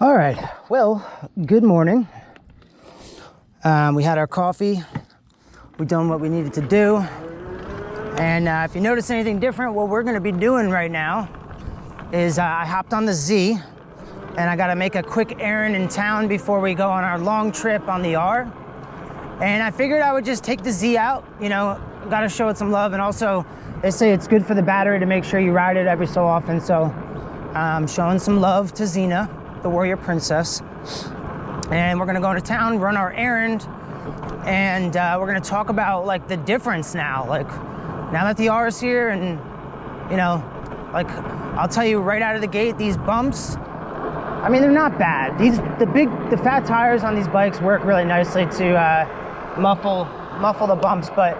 All right, well, good morning. We had our coffee. We've done what we needed to do. And if you notice anything different, what we're gonna be doing right now is I hopped on the Z and I gotta make a quick errand in town before we go on our long trip on the R. And I figured I would just take the Z out, you know, gotta show it some love. And also they say it's good for the battery to make sure you ride it every so often. So I'm showing some love to Xena, the warrior princess. And we're gonna go into town, run our errand, and we're gonna talk about like the difference now. Like now that the R is here, and you know, like I'll tell you right out of the gate, these bumps, I mean, they're not bad. The fat tires on these bikes work really nicely to muffle the bumps, but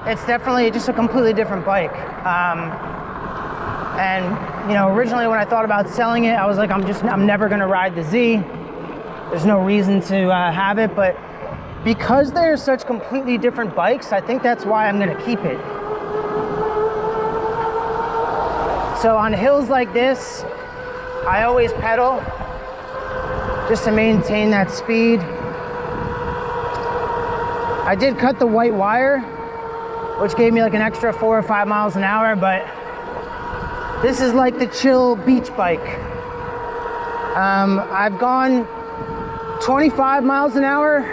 it's definitely just a completely different bike. And you know, originally when I thought about selling it, I was like, I'm never gonna ride the Z. There's no reason to have it, but because they're such completely different bikes, I think that's why I'm gonna keep it. So on hills like this, I always pedal just to maintain that speed. I did cut the white wire, which gave me like an extra 4 or 5 miles an hour, but this is like the chill beach bike. I've gone 25 miles an hour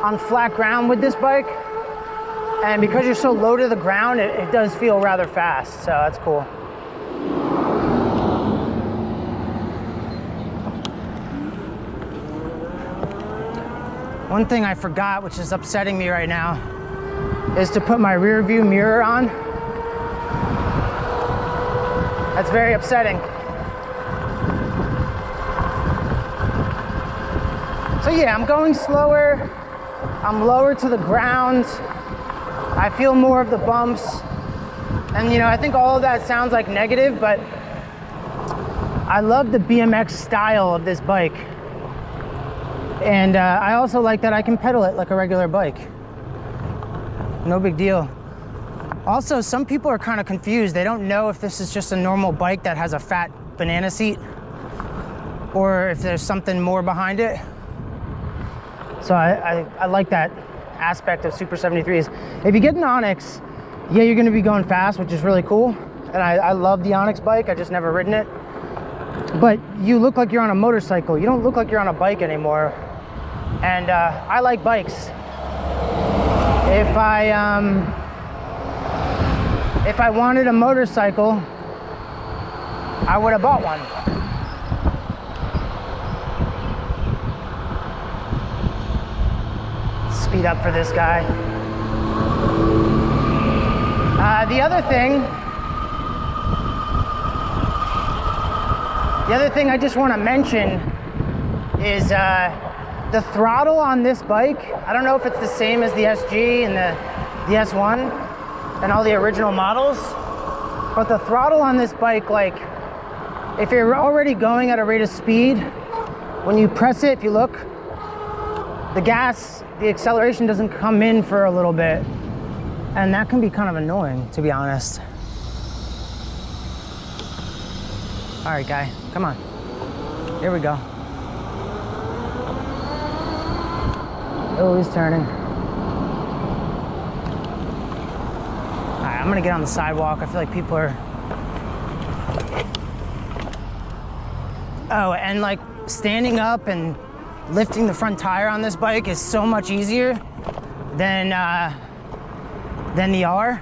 on flat ground with this bike. And because you're so low to the ground, it does feel rather fast, so that's cool. One thing I forgot, which is upsetting me right now, is to put my rear view mirror on. That's very upsetting. So yeah, I'm going slower. I'm lower to the ground. I feel more of the bumps. And you know, I think all of that sounds like negative, but I love the BMX style of this bike. And I also like that I can pedal it like a regular bike. No big deal. Also, some people are kind of confused. They don't know if this is just a normal bike that has a fat banana seat or if there's something more behind it. So I like that aspect of Super 73s. If you get an Onyx, yeah, you're gonna be going fast, which is really cool. And I love the Onyx bike, I just never ridden it. But you look like you're on a motorcycle. You don't look like you're on a bike anymore. And I like bikes. If I wanted a motorcycle, I would have bought one. Speed up for this guy. The other thing I just want to mention is the throttle on this bike. I don't know if it's the same as the SG and the S1 and all the original models, but the throttle on this bike, like if you're already going at a rate of speed, when you press it, if you look, the acceleration doesn't come in for a little bit. And that can be kind of annoying, to be honest. All right, guy, come on. Here we go. Oh, he's turning. All right, I'm gonna get on the sidewalk. I feel like people are... Oh, and like standing up and lifting the front tire on this bike is so much easier than the R.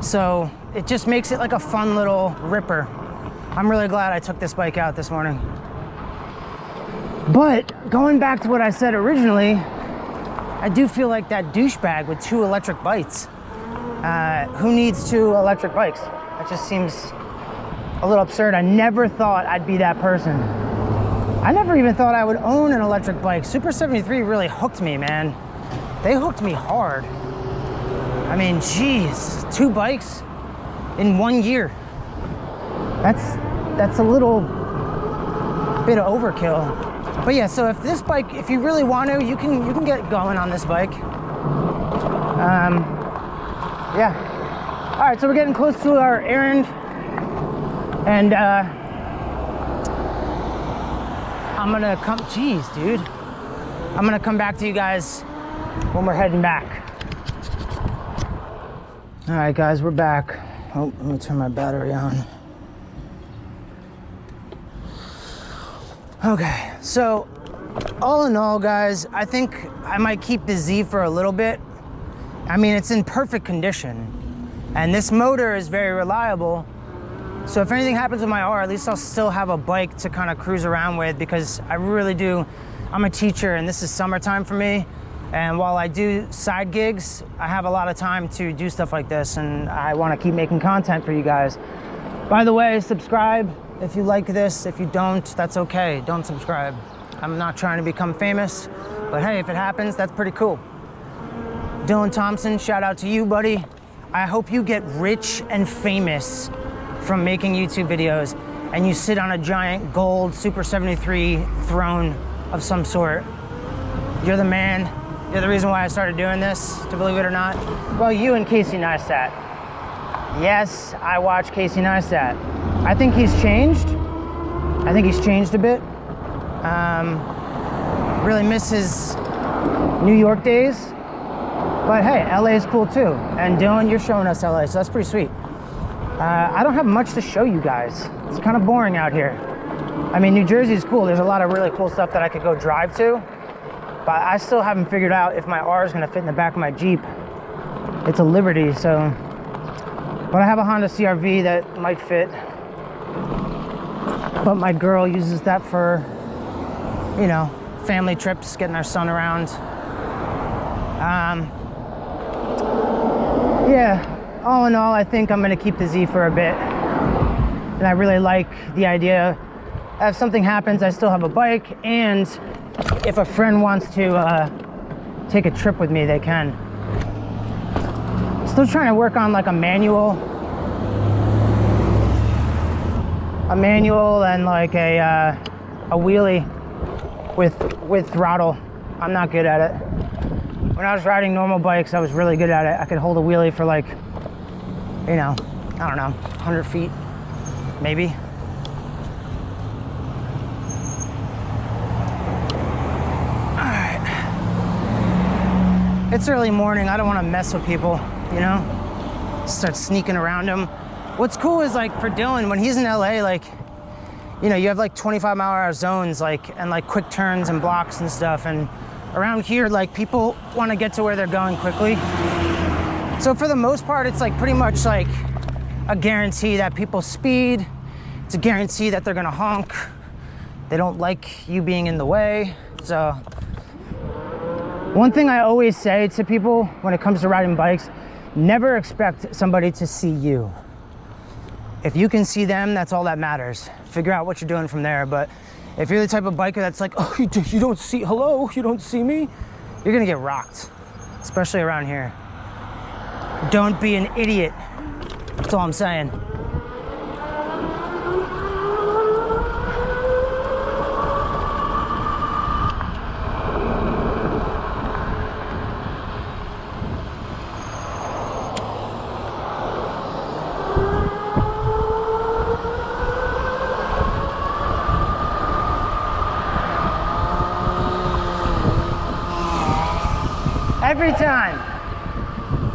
So it just makes it like a fun little ripper. I'm really glad I took this bike out this morning. But going back to what I said originally, I do feel like that douchebag with 2 electric bikes. Who needs 2 electric bikes? That just seems a little absurd. I never thought I'd be that person. I never even thought I would own an electric bike. Super 73 really hooked me, man. They hooked me hard. I mean, geez, 2 bikes in 1 year. That's a little bit of overkill. But yeah, so if this bike, if you really want to, you can get going on this bike. Yeah. All right, so we're getting close to our errand. And I'm gonna come, geez, dude. I'm gonna come back to you guys when we're heading back. All right, guys, we're back. Oh, let me turn my battery on. Okay, so all in all, guys, I think I might keep the Z for a little bit. I mean, it's in perfect condition, and this motor is very reliable. So if anything happens with my R, at least I'll still have a bike to kind of cruise around with, because I really do. I'm a teacher and this is summertime for me. And while I do side gigs, I have a lot of time to do stuff like this, and I want to keep making content for you guys. By the way, subscribe if you like this. If you don't, that's okay. Don't subscribe. I'm not trying to become famous, but hey, if it happens, that's pretty cool. Dylan Thompson, shout out to you, buddy. I hope you get rich and famous from making YouTube videos, and you sit on a giant gold Super 73 throne of some sort. You're the man. You're the reason why I started doing this, to believe it or not. Well, you and Casey Neistat. Yes, I watch Casey Neistat. I think he's changed. I think he's changed a bit. Really miss his New York days. But hey, LA is cool too. And Dylan, you're showing us LA, so that's pretty sweet. I don't have much to show you guys. It's kind of boring out here. I mean, New Jersey is cool. There's a lot of really cool stuff that I could go drive to, but I still haven't figured out if my R is gonna fit in the back of my Jeep. It's a Liberty, so, but I have a Honda CR-V that might fit. But my girl uses that for, you know, family trips, getting our son around. Yeah. All in all, I think I'm gonna keep the Z for a bit. And I really like the idea, if something happens, I still have a bike, and if a friend wants to take a trip with me, they can. Still trying to work on like a manual and like a wheelie with throttle. I'm not good at it. When I was riding normal bikes, I was really good at it. I could hold a wheelie for like, you know, I don't know, 100 feet, maybe. All right. It's early morning. I don't want to mess with people, you know? Start sneaking around them. What's cool is like for Dylan, when he's in LA, like, you know, you have like 25-mile-an-hour zones, like, and like quick turns and blocks and stuff. And around here, like, people want to get to where they're going quickly. So for the most part, it's like pretty much like a guarantee that people speed. It's a guarantee that they're gonna honk. They don't like you being in the way. So one thing I always say to people when it comes to riding bikes, never expect somebody to see you. If you can see them, that's all that matters. Figure out what you're doing from there. But if you're the type of biker that's like, oh, you don't see, hello, you don't see me, you're gonna get rocked, especially around here. Don't be an idiot. That's all I'm saying.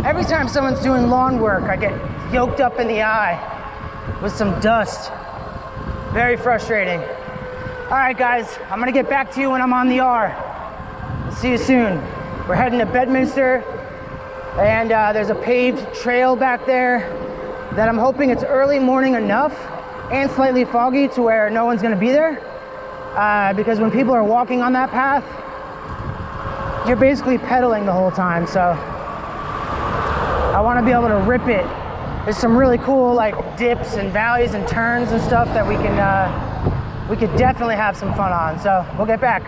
Every time someone's doing lawn work, I get yoked up in the eye with some dust. Very frustrating. All right, guys, I'm gonna get back to you when I'm on the R. See you soon. We're heading to Bedminster, and there's a paved trail back there that I'm hoping it's early morning enough and slightly foggy to where no one's gonna be there. Because when people are walking on that path, you're basically pedaling the whole time, so I want to be able to rip it. There's some really cool like dips and valleys and turns and stuff that we could definitely have some fun on. So we'll get back.